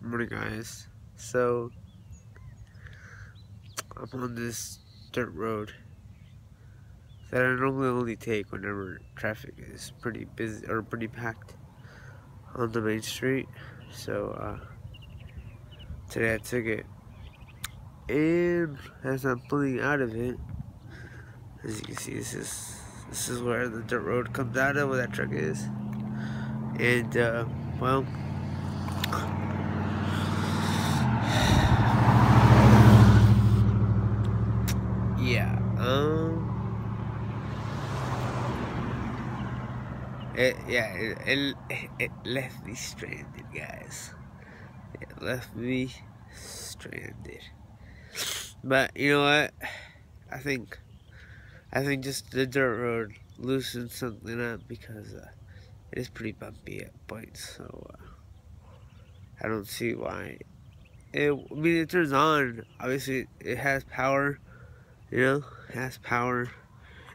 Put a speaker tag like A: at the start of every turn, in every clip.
A: Morning, guys. So I'm on this dirt road that I normally only take whenever traffic is pretty busy or pretty packed on the main street. So today I took it, and as I'm pulling out of it, as you can see, this is where the dirt road comes out of, where that truck is, and well, yeah, it left me stranded, guys. It left me stranded. But you know what? I think just the dirt road loosened something up because it is pretty bumpy at points. So I don't see why. I mean, it turns on. Obviously, it has power. You know, it has power.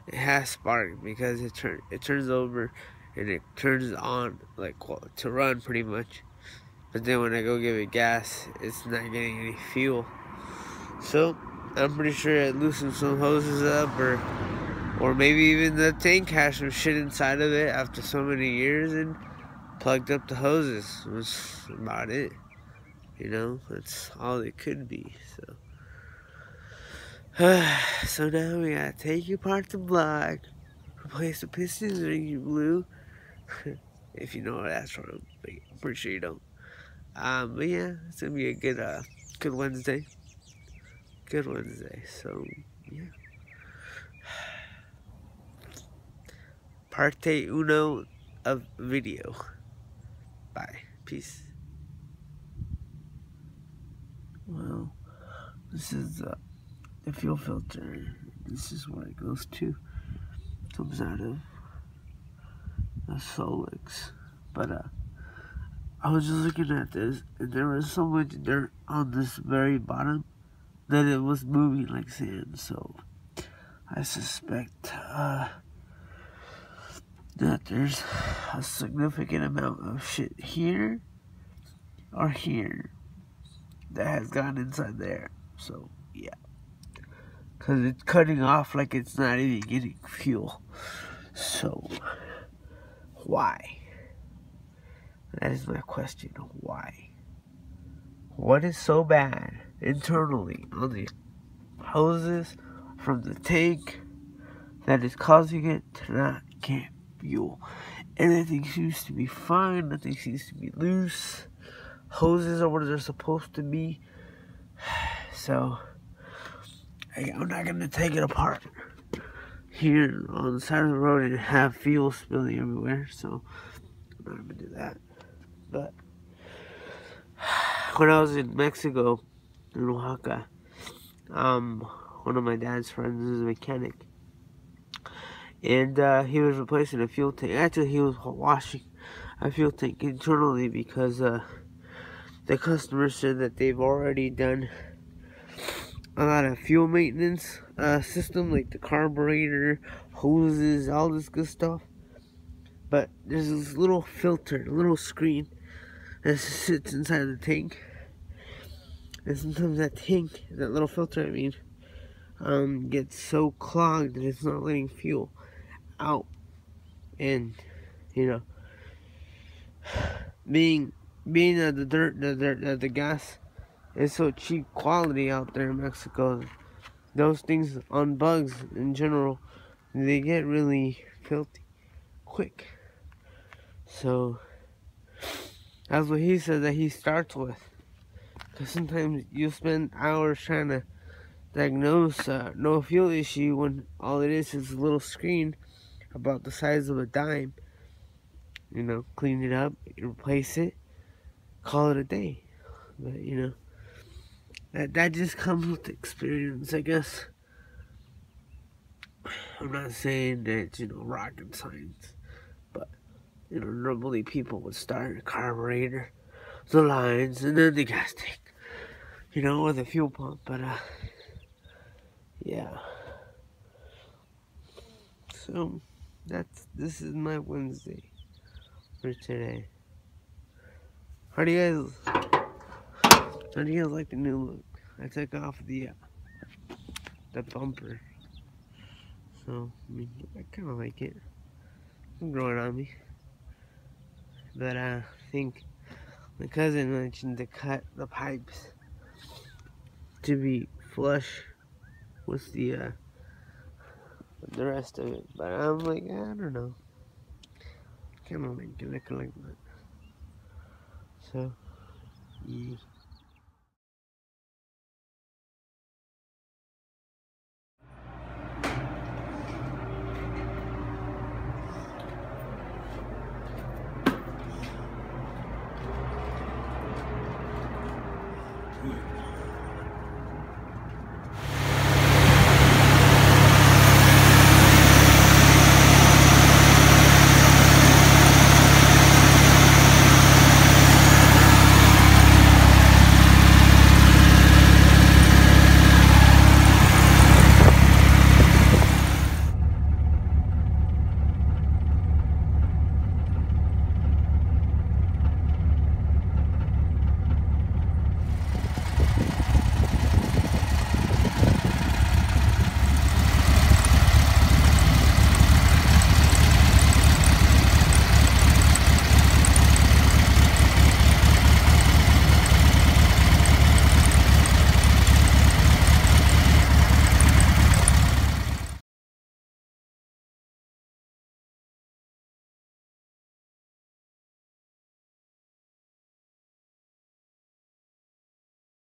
A: It has spark because it turns over and it turns on like to run pretty much. But then when I go give it gas, it's not getting any fuel. So I'm pretty sure it loosened some hoses up, or maybe even the tank has some shit inside of it after so many years and plugged up the hoses. Was about it. You know, that's all it could be. So now we gotta take apart the block, replace the pistons, ring blue. If you know what that's from, but I'm pretty sure you don't. But yeah, it's gonna be a good Wednesday. Good Wednesday. So yeah. Parte uno of video. Bye. Peace. Well, this is the fuel filter. This is where it goes to. Comes out of the Solix. But I was just looking at this, and there was so much dirt on this very bottom that it was moving like sand. So I suspect that there's a significant amount of shit here or here that has gone inside there. So yeah, because it's cutting off like it's not even getting fuel. So why? That is my question. Why? What is so bad internally on the hoses from the tank that is causing it to not get fuel? Everything seems to be fine. Nothing seems to be loose. Hoses are where they're supposed to be. So I'm not gonna take it apart here on the side of the road and have fuel spilling everywhere. So I'm not gonna do that. But when I was in Mexico, in Oaxaca, one of my dad's friends is a mechanic, and he was replacing a fuel tank. Actually, he was washing a fuel tank internally because the customer said that they've already done a lot of fuel maintenance system, like the carburetor, hoses, all this good stuff. But there's this little filter, a little screen that sits inside the tank. And sometimes that little filter, gets so clogged that it's not letting fuel out. And, you know, being the gas is so cheap quality out there in Mexico, those things on bugs in general, they get really filthy quick. So that's what he said that he starts with. Because sometimes you spend hours trying to diagnose no fuel issue when all it is a little screen about the size of a dime. You know, clean it up, replace it, call it a day. But you know, that just comes with experience, I guess. I'm not saying that it's, rocket science, but normally people would start a carburetor, the lines, and then the gas tank, or the fuel pump. But yeah. So this is my Wednesday for today. How do you guys And he has like the new look. I took off the bumper. So, I mean, I kind of like it. It's growing on me. But I think my cousin mentioned to cut the pipes to be flush with the rest of it. But I'm like, I don't know. Kind of like it look like that. So, yeah.